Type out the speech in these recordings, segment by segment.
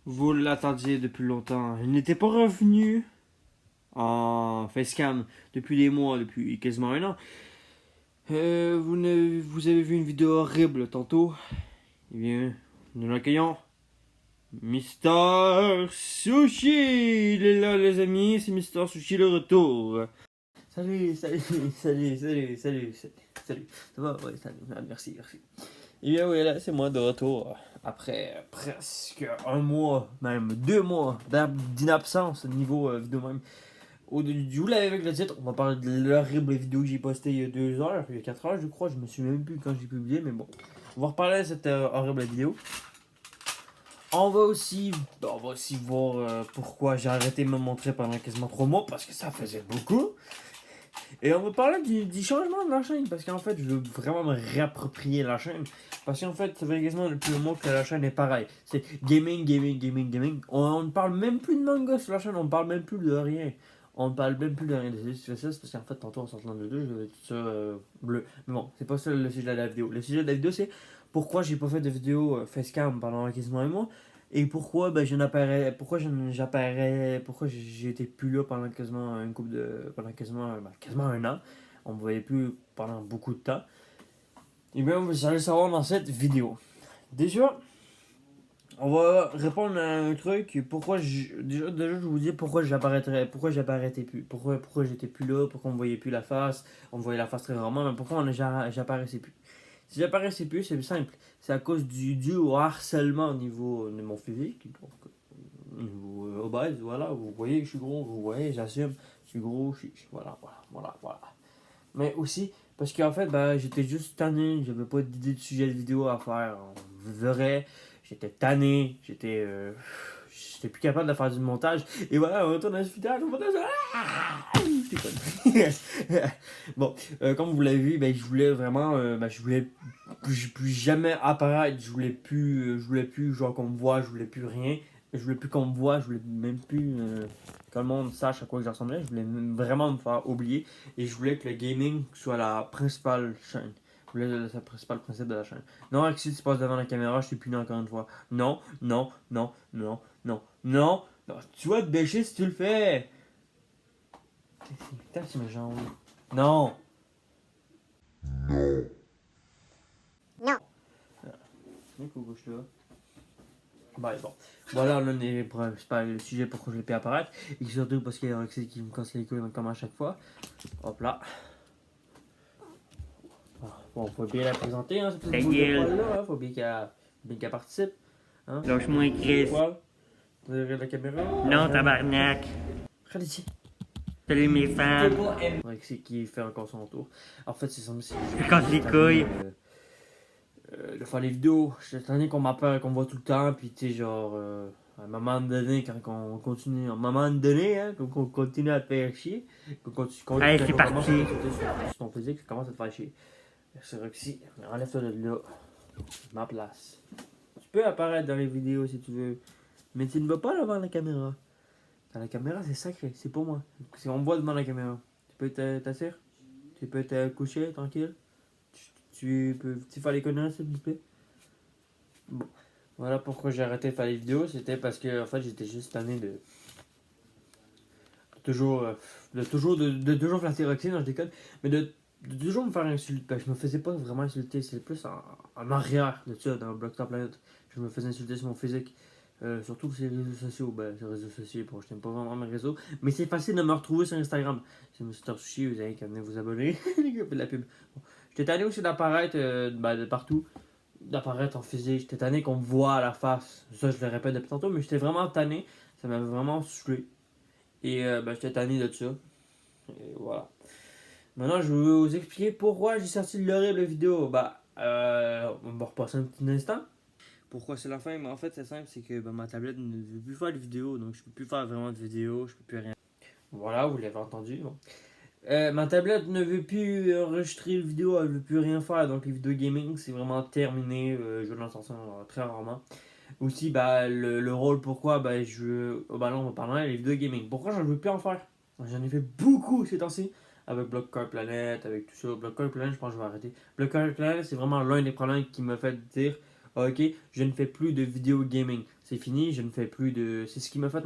Vous l'attendiez depuis longtemps. Il n'était pas revenu en facecam depuis des mois, depuis quasiment un an. Vous avez vu une vidéo horrible tantôt. Eh bien, nous l'accueillons. Mister Sushi! Il est là, les amis. C'est Mister Sushi le retour. Salut, salut, salut, salut, salut, salut. Ça va? Ouais, salut. Ah, merci, merci. Et bien oui, là, c'est moi de retour après presque un mois, même 2 mois d'inabsence au niveau vidéo même. Vous l'avez avec le titre, on va parler de l'horrible vidéo que j'ai postée il y a 2 heures, il y a 4 heures je crois, je me souviens même plus quand j'ai publié, mais bon. On va reparler de cette horrible vidéo. On va aussi voir pourquoi j'ai arrêté de me montrer pendant quasiment 3 mois, parce que ça faisait beaucoup. Et on va parler du changement de la chaîne, parce qu'en fait, je veux vraiment me réapproprier la chaîne. Parce qu'en fait, ça fait quasiment depuis un mois que la chaîne est pareille. C'est gaming, gaming, gaming, gaming. On ne parle même plus de manga sur la chaîne, on ne parle même plus de rien. On ne parle même plus de rien. Désolé si tu fais ça, c'est parce qu'en fait, tantôt en sortant de deux, je vais tout ça bleu. Mais bon, c'est pas ça le sujet de la vidéo. Le sujet de la vidéo, c'est pourquoi j'ai pas fait de vidéo facecam pendant quasiment un mois. Et pourquoi ben, pourquoi j'étais plus là pendant quasiment une couple de. Pendant quasiment un an. On me voyait plus pendant beaucoup de temps. Et bien, vous allez savoir dans cette vidéo. Déjà, on va répondre à un truc. Déjà, je vous dis pourquoi j'apparaîtrais plus. Pourquoi j'étais plus là, pourquoi on me voyait plus la face. On me voyait la face très rarement, mais pourquoi j'apparaissais plus. Si j'apparaissais plus, c'est simple. C'est à cause dû au harcèlement au niveau de mon physique. Donc, au niveau obèse, voilà. Vous voyez que je suis gros, vous voyez, j'assume. Je suis gros, voilà. Mais aussi, parce qu'en fait, ben, j'étais juste tanné. J'avais pas d'idée de sujet de vidéo à faire. On verrait. J'étais tanné. J'étais plus capable de faire du montage. Et voilà, on retourne dans ce vidéo. Le montage. Je déconne. Bon, comme vous l'avez vu, ben, je voulais vraiment. Je voulais plus jamais apparaître. Je voulais plus genre qu'on me voit. Je voulais plus rien. Je voulais plus qu'on me voit. Je voulais même plus que le monde sache à quoi je ressemblais. Je voulais vraiment me faire oublier. Et je voulais que le gaming soit la principale chaîne. Je voulais le principal principe de la chaîne. Non, Alexis, tu passes devant la caméra, je suis puni encore une fois. Non, non, non, non, non, non. Non, tu vas te bêcher si tu le fais. Putain, c'est mes jambes. Non. Non. Couche là. Bah, bon. Voilà, là, c'est pas le sujet pourquoi je l'ai fait apparaître. Et surtout parce qu'il y a Alexis qui me casse les couilles comme à chaque fois. Hop là. Bon, faut bien la présenter, hein, cette petite boule de poil là, hein, faut bien qu'elle participe. Hein. Lâche-moi, Chris. Poil. Vous avez la caméra? Non, tabarnak. Regarde ici. Salut mes fans. C'est qui fait encore son tour. En fait, c'est ça. Je casse les couilles. De faire les vidéos. J'étais tanné qu'on m'appelle, qu'on me voit tout le temps. Puis, tu sais, genre, à un moment donné, quand on continue, à un moment donné, hein, qu'on continue à te faire chier. Allez, c'est parti. Sur ton physique, ça commence à te faire chier. C'est Roxy, enlève-toi de là. Ma place. Tu peux apparaître dans les vidéos si tu veux. Mais tu ne vas pas devant la caméra. Dans la caméra, c'est sacré, c'est pour moi. Si on me voit devant la caméra, tu peux t'asseoir. Tu peux te coucher tranquille. Tu peux faire les conneries, s'il vous plaît. Bon. Voilà pourquoi j'ai arrêté de faire les vidéos. C'était parce que en fait j'étais juste tanné de toujours de toujours flatter Roxy, non je déconne. Mais de toujours me faire insulter. Ben, je me faisais pas vraiment insulter, c'est plus en arrière de ça, dans Block Top Planet. Je me faisais insulter sur mon physique. Surtout sur les réseaux sociaux. Ben, sur les réseaux sociaux, bon, je n'aime pas vraiment mes réseaux. Mais c'est facile de me retrouver sur Instagram. C'est Mr. Sushi, vous avez qu'à venir vous abonner. Les gars, de la pub. Bon. J'étais tanné aussi d'apparaître de partout. D'apparaître en physique. J'étais tanné qu'on me voit à la face. Ça, je le répète depuis tantôt, mais j'étais vraiment tanné. Ça m'avait vraiment saoulé. Et j'étais tanné de ça. Et voilà. Maintenant, je vais vous expliquer pourquoi j'ai sorti l'horrible vidéo. On va repasser un petit instant. Pourquoi c'est la fin? Mais en fait, c'est simple, c'est que ma tablette ne veut plus faire de vidéos, donc je peux plus faire vraiment de vidéos, je peux plus rien. Voilà, vous l'avez entendu. Bon. Ma tablette ne veut plus enregistrer une vidéo, elle veut plus rien faire, donc les vidéos gaming c'est vraiment terminé. Je l'en sors très rarement. Aussi, le rôle, pourquoi là, on va parler des vidéos gaming. Pourquoi je ne veux plus en faire? J'en ai fait beaucoup ces temps-ci. Avec Block Car Planet, avec tout ça. Block Car Planet, je pense que je vais arrêter. Block Car Planet, c'est vraiment l'un des problèmes qui m'a fait dire ok, je ne fais plus de vidéo gaming. c'est fini, je ne fais plus de. C'est ce qui m'a fait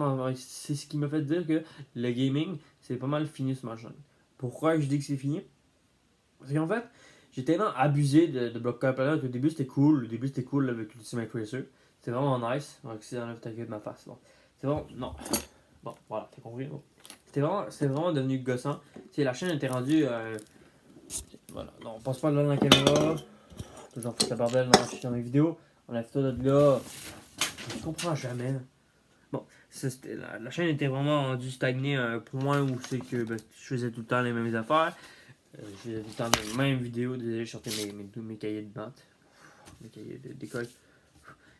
dire que le gaming, c'est pas mal fini sur ma chaîne. Pourquoi je dis que c'est fini? Parce qu'en fait, j'ai tellement abusé de Block Car Planet. Au début, c'était cool. Au début, c'était cool avec Ultimate Racer. C'était vraiment nice. Donc, c'est dans ta gueule de ma face. Bon. C'est vraiment. Non. Bon, voilà, t'as compris. Bon. C'est vraiment devenu gossant. Tu sais, la chaîne était rendue. Voilà. Non, on passe pas là dans la caméra. Toujours fait la bordel dans mes vidéos. On a fait tout de là. Je comprends jamais. Là. Bon, la chaîne était vraiment rendue stagnée à un point où c'est que ben, je faisais tout le temps les mêmes affaires. Je faisais tout le temps les mêmes vidéos. Désolé, je sortais mes cahiers de maths. Mes cahiers d'école.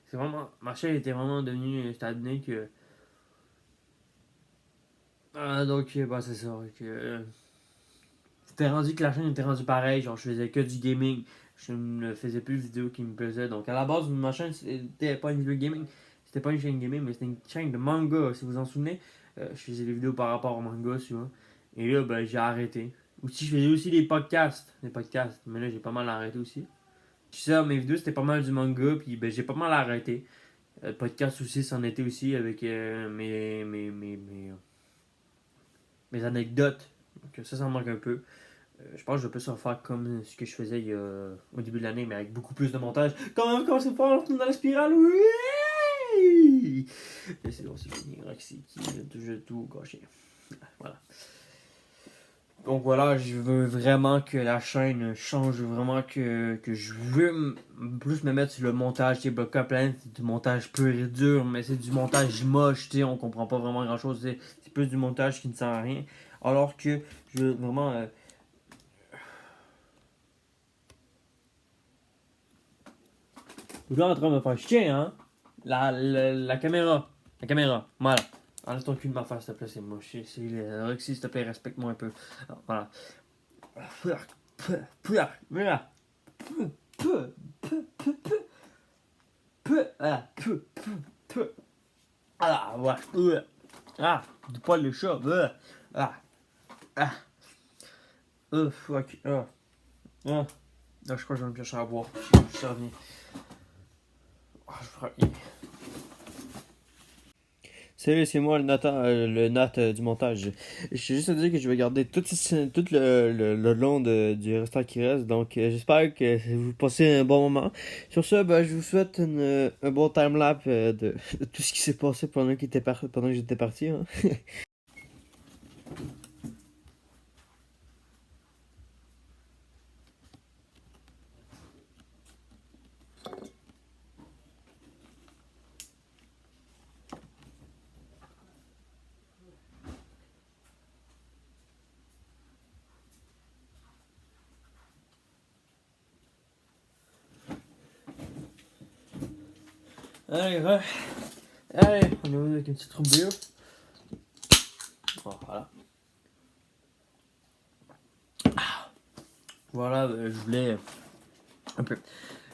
C'est vraiment. Ma chaîne était vraiment devenue stagnée que. Donc, bah, c'est ça. C'était rendu que la chaîne était rendue pareil. Genre, je faisais que du gaming. Je ne faisais plus de vidéos qui me plaisaient. Donc, à la base, ma chaîne, c'était pas une vidéo gaming. C'était pas une chaîne gaming, mais c'était une chaîne de manga. Si vous vous en souvenez, je faisais des vidéos par rapport au manga, souvent. Et là, ben, j'ai arrêté. Aussi, je faisais aussi des podcasts. Des podcasts. Mais là, j'ai pas mal arrêté aussi. Ça, mes vidéos, c'était pas mal du manga. Puis, ben, j'ai pas mal arrêté. Podcast aussi, c'en était aussi avec mes anecdotes. Donc, ça me manque un peu. Je pense que je peux se refaire comme ce que je faisais au début de l'année, mais avec beaucoup plus de montage. Quand même, commencer fort, on retourne dans la spirale, oui! Et c'est bon, c'est fini. Roxy qui a tout gâché. Voilà. Donc voilà, je veux vraiment que la chaîne change, vraiment que je veux plus me mettre sur le montage. C'est Block Car Planet, c'est du montage pur et dur, mais c'est du montage moche, tu sais, on comprend pas vraiment grand chose. C'est plus du montage qui ne sert à rien. Alors que je veux vraiment. Vous êtes en train de me faire chier, hein? La caméra. La caméra. Voilà. Enlève ton cul de ma face, s'il te plaît, c'est moche. Roxy, s'il te plaît, respecte-moi un peu. Alors, voilà. Ah, ouais. Ah, du poil de chat. Ah, ah. Fuck. Ah. Ah. Là, je crois que je vais me piocher à boire. Je suis revenu. Ah, je ferai. Salut, c'est moi le Nat du montage. Je suis juste à dire que je vais garder tout le long du restant qui reste. Donc, j'espère que vous passez un bon moment. Sur ce, ben, je vous souhaite un bon timelapse de tout ce qui s'est passé pendant que j'étais parti. Hein. Allez, ouais. Allez, on est venu avec une petite troupe bio. Bon, voilà. Voilà, je voulais un peu.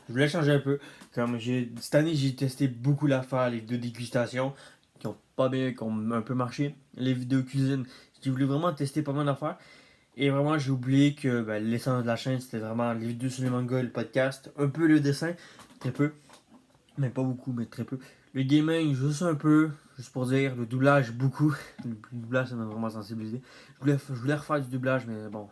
Je voulais changer un peu. Comme cette année, j'ai testé beaucoup l'affaire, les vidéos dégustation qui ont pas bien, qui ont un peu marché. Les vidéos cuisine, j'ai voulu vraiment tester pas mal d'affaires. Et vraiment, j'ai oublié que ben, l'essence de la chaîne, c'était vraiment les vidéos sur les mangas, le podcast, un peu le dessin, très peu. Mais pas beaucoup, mais très peu. Le gaming, juste un peu, juste pour dire. Le doublage, beaucoup. Le doublage, ça m'a vraiment sensibilisé. Je voulais refaire du doublage, mais bon.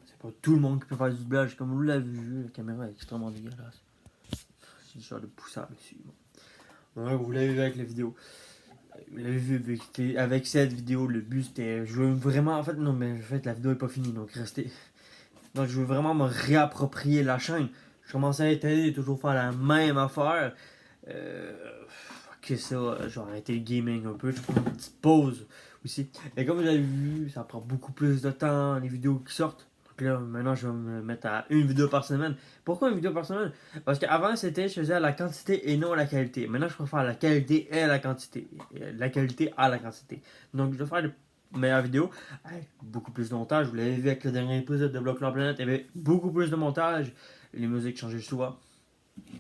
C'est pas tout le monde qui peut faire du doublage. Comme vous l'avez vu, la caméra est extrêmement dégueulasse. C'est une sorte de poussard dessus. Bon. Ouais, vous l'avez vu avec la vidéo. Vous l'avez vu avec cette vidéo. Le but c'était. Je veux vraiment. En fait, non, mais en fait, la vidéo est pas finie, donc restez. Donc, je veux vraiment me réapproprier la chaîne. Je commençais à être allé toujours faire la même affaire. Que ça, genre arrêter le gaming un peu. Je prends une petite pause aussi. Et comme vous avez vu, ça prend beaucoup plus de temps, les vidéos qui sortent. Donc là, maintenant, je vais me mettre à une vidéo par semaine. Pourquoi une vidéo par semaine? Parce qu'avant, c'était, je faisais à la quantité et non à la qualité. Maintenant, je préfère la qualité et la quantité. La qualité à la quantité. Donc, je vais faire de meilleures vidéos avec beaucoup plus de montage. Vous l'avez vu avec le dernier épisode de Block Car Planet, il y avait beaucoup plus de montage. Les musiques changeaient souvent.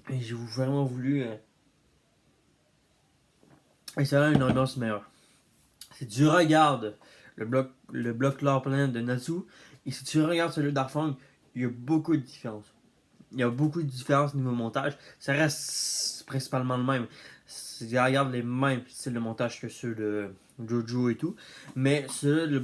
Et j'ai vraiment voulu. Et ça a une ambiance meilleure. Si tu regardes le bloc Car Planet de Natsu, et si tu regardes celui d'Arfang, il y a beaucoup de différences. Il y a beaucoup de différences niveau montage. Ça reste principalement le même. ils gardent les mêmes styles de montage que ceux de Jojo et tout. Mais celui le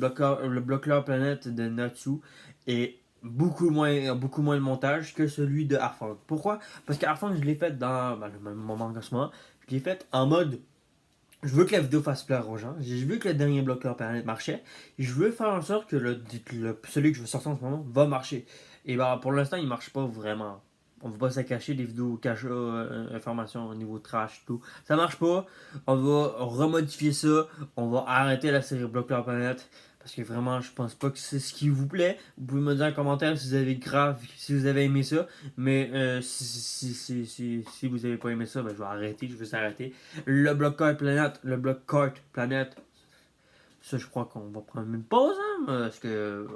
bloqueur planète de Natsu est beaucoup moins de montage que celui de Arfang. Pourquoi? Parce qu'Arfang, je l'ai fait dans le même moment qu'en ce moment. Je l'ai fait en mode je veux que la vidéo fasse plaire aux gens. Je veux que le dernier bloqueur planète marchait. Je veux faire en sorte que celui que je veux sortir en ce moment va marcher. Et bah pour l'instant, il marche pas vraiment. On va pas se cacher des vidéos cache informations au niveau trash tout. Ça marche pas. On va remodifier ça. On va arrêter la série bloqueur planète. Parce que vraiment, je pense pas que c'est ce qui vous plaît. Vous pouvez me dire en commentaire si vous avez si vous avez aimé ça. Mais si vous avez pas aimé ça, ben, je vais arrêter, je vais s'arrêter. Le bloqueur planète, ça je crois qu'on va prendre une pause, hein, parce que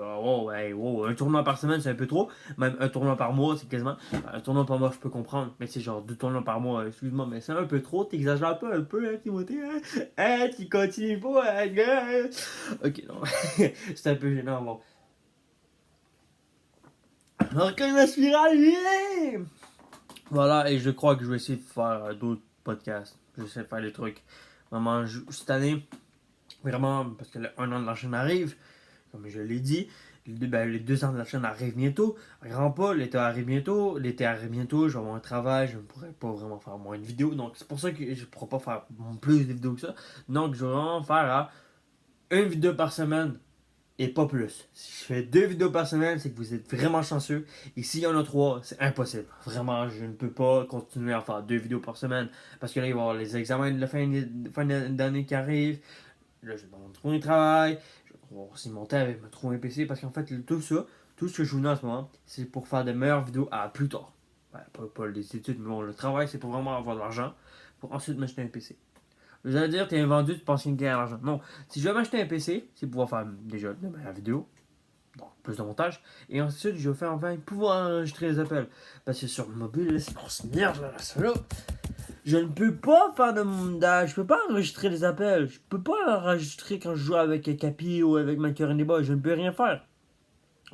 un tournoi par semaine c'est un peu trop, même un tournoi par mois c'est quasiment, un tournoi par mois je peux comprendre, mais c'est genre 2 tournois par mois, excuse-moi, mais c'est un peu trop, t'exagères pas un peu, hein, Timothée, hein, hein, tu continues pas, hein, ok, non, c'est un peu gênant, bon. Encore une spirale, yeah! Voilà, et je crois que je vais essayer de faire d'autres podcasts, je vais essayer de faire des trucs, vraiment, cette année, vraiment, parce que le 1 an de la chaîne arrive, comme je l'ai dit, les 2 ans de la chaîne arrivent bientôt. Grand pas, l'été arrive bientôt, je vais avoir un travail, je ne pourrai pas vraiment faire moins de vidéos, donc c'est pour ça que je ne pourrai pas faire plus de vidéos que ça. Donc je vais vraiment faire une vidéo par semaine et pas plus. Si je fais 2 vidéos par semaine, c'est que vous êtes vraiment chanceux. Et s'il y en a 3, c'est impossible. Vraiment, je ne peux pas continuer à faire 2 vidéos par semaine parce que là, il va y avoir les examens de la fin d'année qui arrivent. Là, je vais me trouver un travail, je vais aussi monter avec me trouver un PC parce qu'en fait, tout ça, tout ce que je vous dis en ce moment, c'est pour faire de meilleures vidéos à plus tard. Pas les études, mais bon, le travail, c'est pour vraiment avoir de l'argent pour ensuite m'acheter un PC. Vous allez dire, t'es un vendu, tu penses qu'il gagne de l'argent. Non, si je vais m'acheter un PC, c'est pour pouvoir faire déjà de meilleures vidéos, donc plus de montage, et ensuite, je vais enfin pouvoir enregistrer les appels. Parce que sur le mobile, c'est grosse merde, là, ça là. Je ne peux pas faire de montage, je peux pas enregistrer les appels, je peux pas enregistrer quand je joue avec Capi ou avec Macaron des Boys, je ne peux rien faire.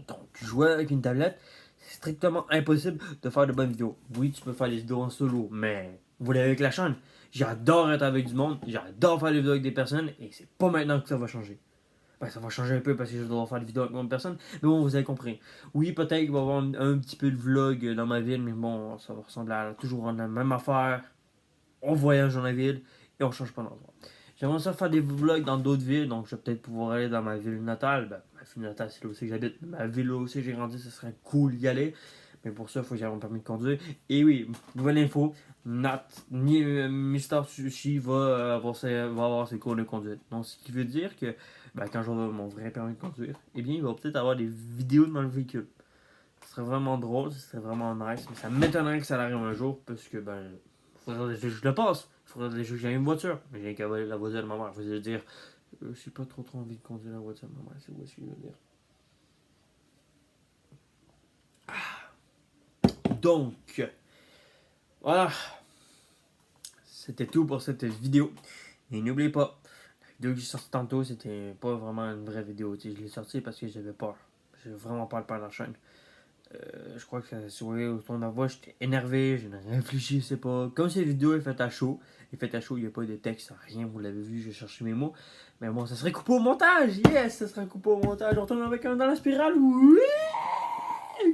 Donc, jouer avec une tablette, c'est strictement impossible de faire de bonnes vidéos. Oui, tu peux faire des vidéos en solo, mais vous l'avez avec la chaîne. J'adore être avec du monde, j'adore faire des vidéos avec des personnes, et c'est pas maintenant que ça va changer. Ben, ça va changer un peu parce que je dois faire des vidéos avec d'autres personnes, mais bon, vous avez compris. Oui, peut-être qu'il va y avoir un petit peu de vlog dans ma ville, mais bon, ça va ressembler à toujours la même affaire. On voyage dans la ville et on change pas d'endroit. J'aimerais ça faire des vlogs dans d'autres villes, donc je vais peut-être pouvoir aller dans ma ville natale. Ben, ma ville natale, c'est là aussi que j'habite. Ma ville là aussi j'ai grandi, ce serait cool d'y aller. Mais pour ça, il faut que j'aille mon permis de conduire. Et oui, nouvelle info, Mister Sushi va avoir ses cours de conduite. Donc, ce qui veut dire que quand j'aurai mon vrai permis de conduire, eh bien, il va peut-être avoir des vidéos dans le véhicule. Ce serait vraiment drôle, ce serait vraiment nice. Mais ça m'étonnerait que ça arrive un jour, parce que faudrait que je le passe. Il faudrait que j'ai une voiture. Mais j'ai qu'à voler la voiture de ma mère. Je veux dire, j'ai pas trop envie de conduire la voiture de ma mère. C'est ce que je veux dire. Donc, voilà. C'était tout pour cette vidéo. Et n'oubliez pas, la vidéo que j'ai sortie tantôt, c'était pas vraiment une vraie vidéo. Je l'ai sortie parce que j'avais peur. J'avais vraiment peur de perdre la chaîne. Je crois que ça se voyait au ton de la voix, j'étais énervé, je ne réfléchissais pas. Comme cette vidéo est faite à chaud, il n'y a pas de texte, rien, vous l'avez vu, j'ai cherché mes mots. Mais bon, ça serait coupé au montage, yes, ça serait coupé au montage. On retourne avec un dans la spirale, oui!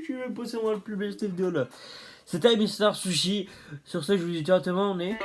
Je sais même pas si on va le plus belle cette vidéo là. C'était Mister Sushi. Sur ce, je vous dis ciao tout le monde et...